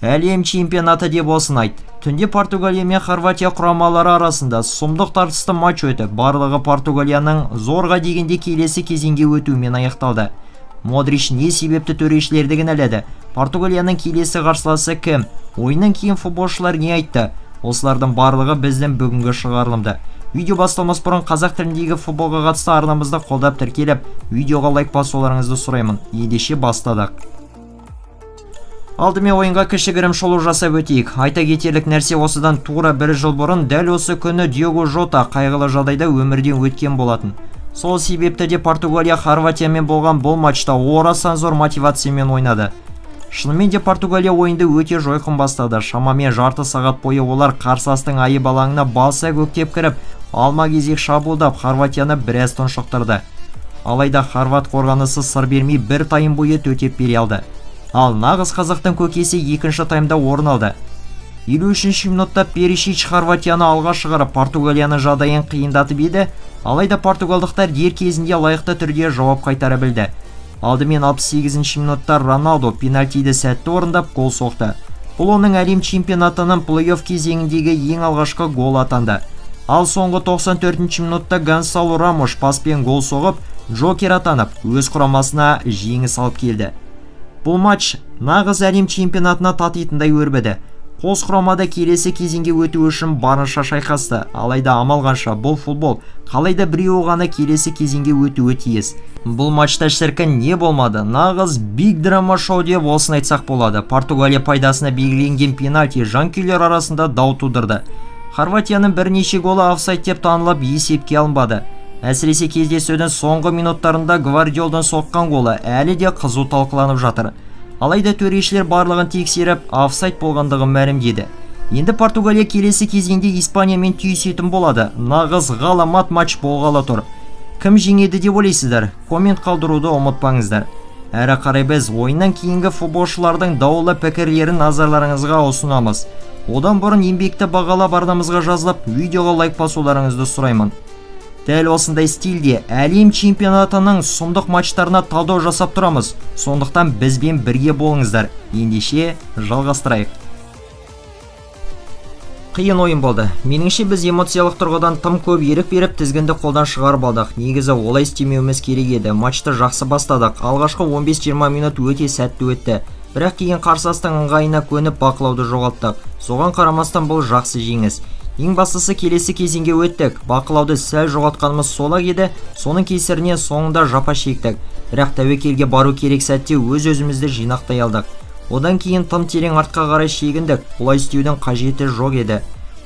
Әлем чемпионаты деп осын айт. Түнде Португалия мен Хорватия құрамалары арасында сұмдық тартысты матч өтіп, барлығы Португалияның зорға дегенде келесі кезеңге өтуімен аяқталды. Модрич не себепті төрешілерді кінәлады? Португалияның келесі қарсыласы кім? Ойыннан кейін футболшылар не айтты? Осылардың барлығы біздің бүгінгі шығарылымда. Видео басталмас бұрын қазақ тіліндегі футболға қатысты арнамызды қолдап тіркеліп, видеоға лайк басуларыңызды сұраймын. Ендеше бастадық. Алдымен ойынға кішігірім шолу жасап өтейік. Айта кетерлік нәрсе, осыдан тура бір жыл бұрын дәл осы күні Диего Жота қайғылы жағдайда өмірден өткен болатын. Сол себепті де Португалия Хорватиямен болған бұл матчта орасан зор мотивациямен ойнады. Шынымен де Португалия ойынды өте жойқын бастады. Шамамен жарты сағат бойы олар қарсыластың айып алаңына баса көктеп кіріп, алма кезек шабуылдап Хорватияны біраз тұншықтырды. Алайда хорват қорғанысы сыр бермей бір тайм бойы төтеп бере алды. Ал нағыз қазақтың көкесі екінші таймда орын алды. 53-ші минутта Перишич Хорватияны алға шығарып, Португалияны жағдайын қиындатып еді, алайда португалдықтар дер кезінде лайықты түрде жауап қайтара білді. Алдымен 68-ші минутта Роналдо пенальтиді сәтті орындап гол соқты. Бұл оның әлем чемпионатының плей-офф кезеңіндегі ең алғашқы гол атанды. Ал соңғы 94-ші минутта Гонсало Рамош паспен гол соғып, Джокер атанып, өз құрамасына жеңіс алып келді. Бұл матч нағыз әлем чемпионатына татитындай өрбіді. Қос құрамада келесі кезеңге өту үшін барынша шайқасты. Алайда амал қанша, бұл футбол. Қалайда біреуі ғана келесі кезеңге өтуі тиіс. Бұл матчта шіркін не болмады? Нағыз биг драма шоу деп осын айтсақ болады. Португалия пайдасына белгіленген пенальти жанкүйерлер арасында дау тудырды. Хорватияның бірнеше голы офсайд деп танылып, есепке алынбады. Әсіресе кездесудің соңғы минуттарында Гвардиолдан соққан голы әлі де қызу талқыланып жатыр. Алайда төрешілер барлығын тексеріп, офсайд болғандығын мәлімдеді. Енді Португалия келесі кезеңде Испаниямен түйісетін болады. Нағыз ғаламат матч болғалы тұр. Кім жеңеді деп ойлайсыздар? Коммент қалдыруды ұмытпаңыздар. Әрі қарай біз ойыннан кейінгі футболшылардың даулы пікірлерін назарларыңызға ұсынамыз. Одан бұрын еңбекті бағалап арнамызға жазылып, видеоға лайк басуларыңызды сұраймын. Дәл осындай стильде әлем чемпионатының сұмдық матчтарына талдау жасап тұрамыз. Сондықтан бізбен бірге болыңыздар. Ендеше жалғастырайық. Қиын ойын болды. Меніңше біз эмоциялық тұрғыдан тым көп ерік беріп, тізгінді қолдан шығарып алдық. Негізі олай істемеуіміз керек еді. Матчты жақсы бастадық. Алғашқы 15-20 минут өте сәтті өтті. Бірақ кейін қарсыластың ыңғайына көніп бақылауды жоғалттық. Соған қарамастан бұл жақсы жеңіс. Ең бастысы келесі кезеңге өттік. Бақылауды сәл жоғалтқанымыз сол-ақ еді, соның кесірінен соңында жапа шектік. Бірақ тәуекелге бару керек сәтте өз-өзімізді жинақтай алдық. Одан кейін тым терең артқа қарай шегіндік. Олай істеудің қажеті жоқ еді.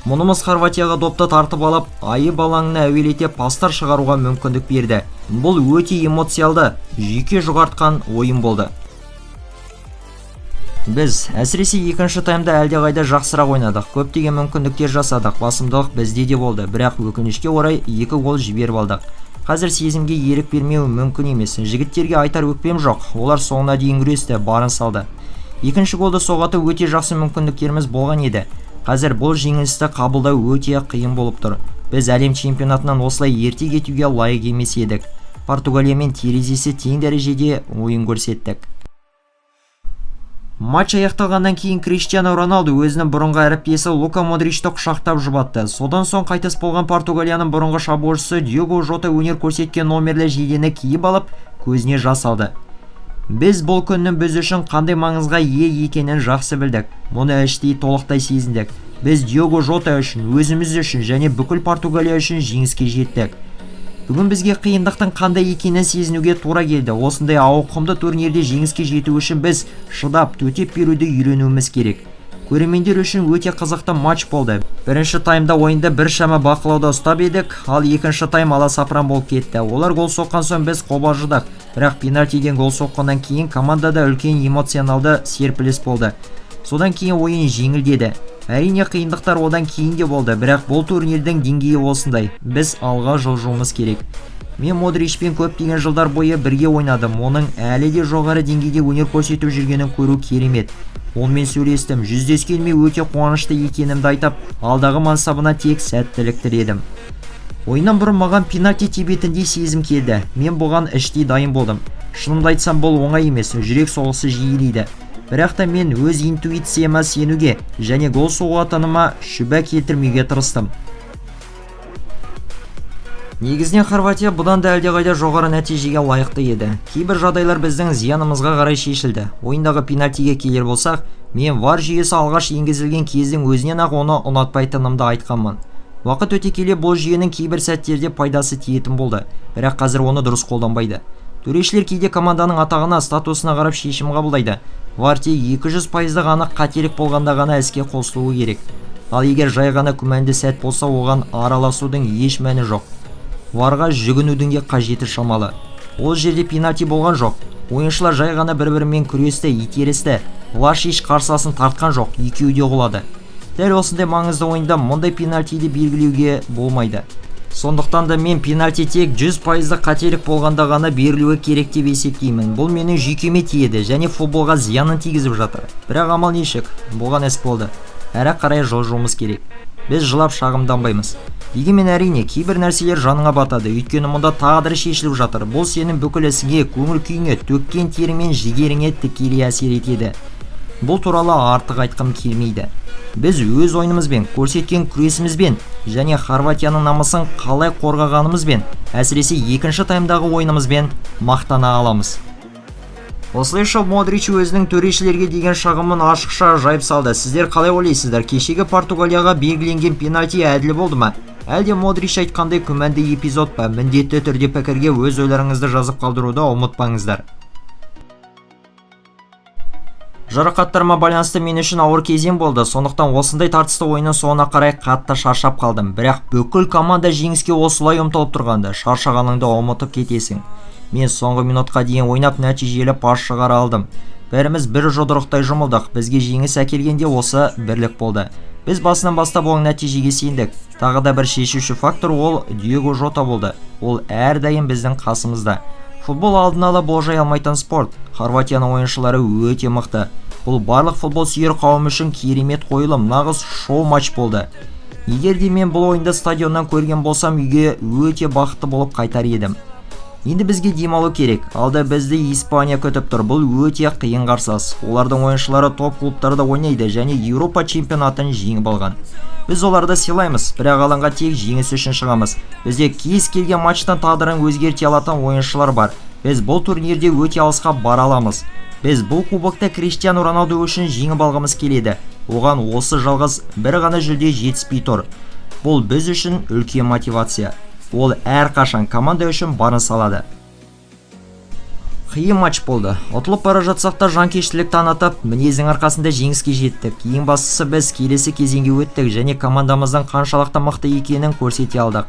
Мұнымыз Хорватияға допты тартып алып, айып алаңына әуелете пастар шығаруға мүмкіндік берді. Бұл өте эмоциалды, жүйке жұғартқан ойын болды. Біз әсіресе екінші таймда әлдеқайда жақсырақ ойнадық. Көптеген мүмкіндіктер жасадық. Басымдылық бізде де болды. Бірақ өкінішке орай 2 гол жіберіп алдық. Қазір сезімге ерік бермеу мүмкін емес. Жігіттерге айтар өкпем жоқ. Олар соңына дейін күресті, барын салды. Екінші голды соғаты өте жақсы мүмкіндіктеріміз болған еді. Қазір бұл жеңілісті қабылдау өте қиын болып тұр. Біз әлем чемпионатынан осылай ерте кетуге лайық емес едік. Португалиямен терезесі тең дәрежеде ойын көрсеттік. Матч аяқталғаннан кейін Криштиану Роналду өзінің бұрынғы әріптесі Лука Модричті құшақтап жұбатты. Содан соң қайтыс болған Португалияның бұрынғы шабуылшысы Диего Жота өнер көрсеткен номерлі жейдені киіп алып, көзіне жас алды. Біз бұл күннің біз үшін қандай маңызға ие екенін жақсы білдік. Мұны іштей толықтай сезіндік. Біз Диего Жота үшін, өзіміз үшін және бүкіл Португалия үшін жеңіске жеттік. Бүгін бізге қиындықтың қандай екенін сезінуге тура келді. Осындай ауқымды турнирде жеңіске жету үшін біз шыдап, төтеп беруді үйренуіміз керек. Көрермендер үшін өте қызықты матч болды. Бірінші таймда ойынды біршама бақылауда ұстап едік, ал екінші тайм аласапыран болып кетті. Олар гол соққан соң біз қобалжыдық. Бірақ пенальтиден гол соққаннан кейін командада үлкен эмоционалды серпіліс болды. Содан кейін ойын жеңілдеді. Әрине қиындықтар одан кейін де болды, бірақ бұл турнирдің деңгейі осындай. Біз алға жылжуымыз керек. Мен Модричпен көптеген жылдар бойы бірге ойнадым. Оның әлі де жоғары деңгейде өнер көрсетіп жүргенін көру керемет. Онымен сөйлестім, жүздескеніме өте қуанышты екенімді айтып, алдағы мансабына тек сәттілік тіледім. Ойыннан бұрын маған пенальти тебетіндей сезім келді. Мен бұған іштей дайын болдым. Шынымды айтсам, бұл оңай емес, жүрек соғысы жиілейді. Бірақ та мен өз интуицияма сенуге және гол соғатыныма шүбә келтірмеуге тырыстым. Негізінен Хорватия бұдан да әлдеқайда жоғары нәтижеге лайықты еді. Кейбір жағдайлар біздің зиянымызға қарай шешілді. Ойындағы пенальтиге келер болсақ, мен VAR жүйесі алғаш енгізілген кездің өзінен-ақ оны ұнатпайтынымды айтқанмын. Уақыт өте келе бұл жүйенің кейбір сәттерде пайдасы тиетін болды, бірақ қазір оны дұрыс қолданбайды. Төрешілер кейде команданың атағына, статусына қарап шешім қабылдайды. VAR тек 200% анық қателік болғанда ғана іске қосылуы керек. Ал егер жай ғана күмәнді сәт болса, оған араласудың еш мәні жоқ. VAR-ға жүгінудің де қажеті шамалы. Ол жерде пенальти болған жоқ. Ойыншылар жай ғана бір-бірімен күресті, итерісті. Влашич қарсыласын тартқан жоқ, екеуі де құлады. Дәл осындай маңызды ойында мұндай пенальтиді белгілеуге болмайды. Сондықтан да мен пенальти тек 100% қателік болғанда ғана берілуі керек деп есептеймін. Бұл менің жүйкеме тиеді және футболға зиянын тигізіп жатыр. Бірақ амал нешік, болған іс болды. Әрі қарай жылжуымыз керек. Біз жылап шағымданбаймыз. Дегенмен әрине кейбір нәрселер жаныңа батады, өйткені мұнда тағдыры шешіліп жатыр. Бұл сенің бүкіл ісіңе, көңіл күйіңе, төккен терімен жігеріңе тікелей әсер етеді. Бұл туралы артық айтқым келмейді. Біз өз ойынымызбен, көрсеткен күресімізбен және Хорватияның намысын қалай қорғағанымызбен, әсіресе екінші таймдағы ойынымызбен мақтана аламыз. Осылайша Модрич өзінің төрешілерге деген шағымын ашықша жайып салды. Сіздер қалай ойлайсыздар? Кешегі Португалияға белгіленген пенальти әділ болды ма? Әлде Модрич айтқандай күмәнді эпизод па? Міндетті түрде пікірге өз ойларыңызды жазып қалдыруды ұмытпаңыздар. Жарақаттарыма байланысты мен үшін ауыр кезең болды. Сондықтан осындай тартысты ойынның соңына қарай қатты шаршап қалдым. Бірақ бүкіл команда жеңіске осылай ұмтылып тұрғанда, шаршағаныңды ұмытып кетесің. Мен соңғы минутқа дейін ойнап нәтижелі пас шығара алдым. Бәріміз бір жұдырықтай жұмылдық. Бізге жеңіс әкелгенде осы бірлік болды. Біз басынан бастап оң нәтижеге сендік. Тағы да бір шешуші фактор ол Диего Жота болды. Ол әрдайым біздің қасымызда. Футбол алдын ала болжай алмайтын спорт. Хорватияның ойыншылары өте мықты. Бұл барлық футбол сүйер қауым үшін керемет қойылым, нағыз шоу матч болды. Егер де мен бұл ойынды стадионнан көрген болсам, үйге өте бақытты болып қайтар едім. Енді бізге демалу керек. Алда бізді Испания күтіп тұр. Бұл өте қиын қарсылас. Олардың ойыншылары топ клубтарда ойнайды және Еуропа чемпионатын жеңіп алған. Біз оларды сыйлаймыз, бірақ алаңға тек жеңіс үшін шығамыз. Бізде кез келген матчтан тағдырын өзгерте алатын ойыншылар бар. Біз бұл турнирде өте алысқа бара аламыз. Біз бұл кубокта Криштиану Роналду үшін жеңіп алғымыз келеді. Оған осы жалғыз бір ғана жүлде жетіспей тұр. Бұл біз үшін үлкен мотивация. Ол әрқашан команда үшін барын салады. Қиын матч болды. Ұтылып бара жатсақ та жанкештілік танытып, мінездің арқасында жеңіске жеттік. Ең бастысы біз келесі кезеңге өттік және командамыздың қаншалықты мықты екенін көрсете алдық.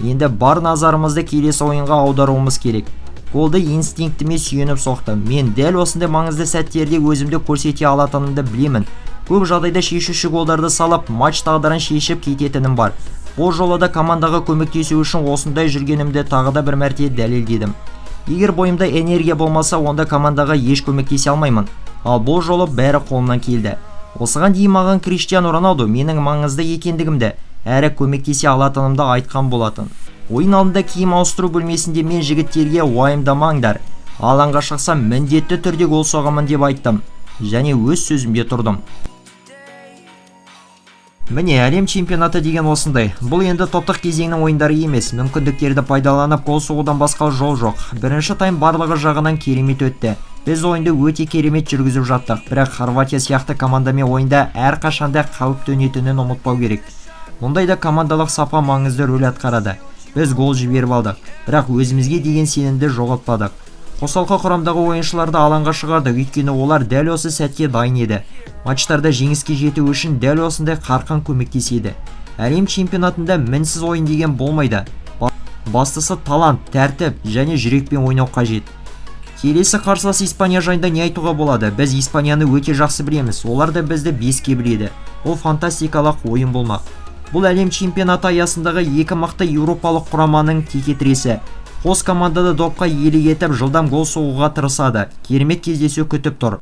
Енді бар назарымызды келесі ойынға аударуымыз керек. Голды инстинктіме сүйеніп соқты. Мен дәл осындай маңызды сәттерде өзімді көрсете алатынымды білемін. Көп жағдайда шешуші голдарды салып, матч тағдырын шешіп кететінім бар. Бұл жолы да командаға көмектесу үшін осындай жүргенімді тағы да бір мәрте дәлелдедім. Егер бойымда энергия болмаса, онда командаға еш көмектесе алмаймын. Ал бұл жолы бәрі қолымнан келді. Осыған дейін маған Криштиану Роналду менің маңызды екендігімді, әрі көмектесе алатынымды айтқан болатын. Ойын алдында киім ауыстыру бөлмесінде мен жігіттерге уайымдамаңдар. Алаңға шықсам міндетті түрде гол соғамын деп айттым және өз сөзімде тұрдым. Міне, әлем чемпионаты деген осындай. Бұл енді топтық кезеңнің ойындары емес, мүмкіндіктерді пайдаланып гол соғудан басқа жол жоқ. Бірінші тайм барлығы жағынан керемет өтті. Біз ойынды өте керемет жүргізіп жаттық, бірақ Хорватия сияқты командамен ойында әрқашанда қауіп төнетінін ұмытпау керек. Мұндайда командалық сапа маңызды рөл атқарады. Біз гол жіберіп алдық, бірақ өзімізге деген сенімді жоғалтпадық. Қосалқы құрамдағы ойыншыларды алаңға шығарды, өйткені олар дәл осы сәтке дайын еді. Матчтарда жеңіске жету үшін дәл осындай қарқын көмектеседі. Әлем чемпионатында мінсіз ойын деген болмайды. Бастысы талант, тәртіп және жүрекпен ойнау қажет. Келесі қарсылас Испания жайында не айтуға болады? Біз Испанияны өте жақсы білеміз. Олар да бізді 5-ке біледі. Ол фантастикалық ойын болмақ. Бұл әлем чемпионаты аясындағы екі мықты еуропалық құраманың текетіресі. Қос командада допқа иелік етіп жылдам гол соғуға тырысады. Керемет кездесу күтіп тұр.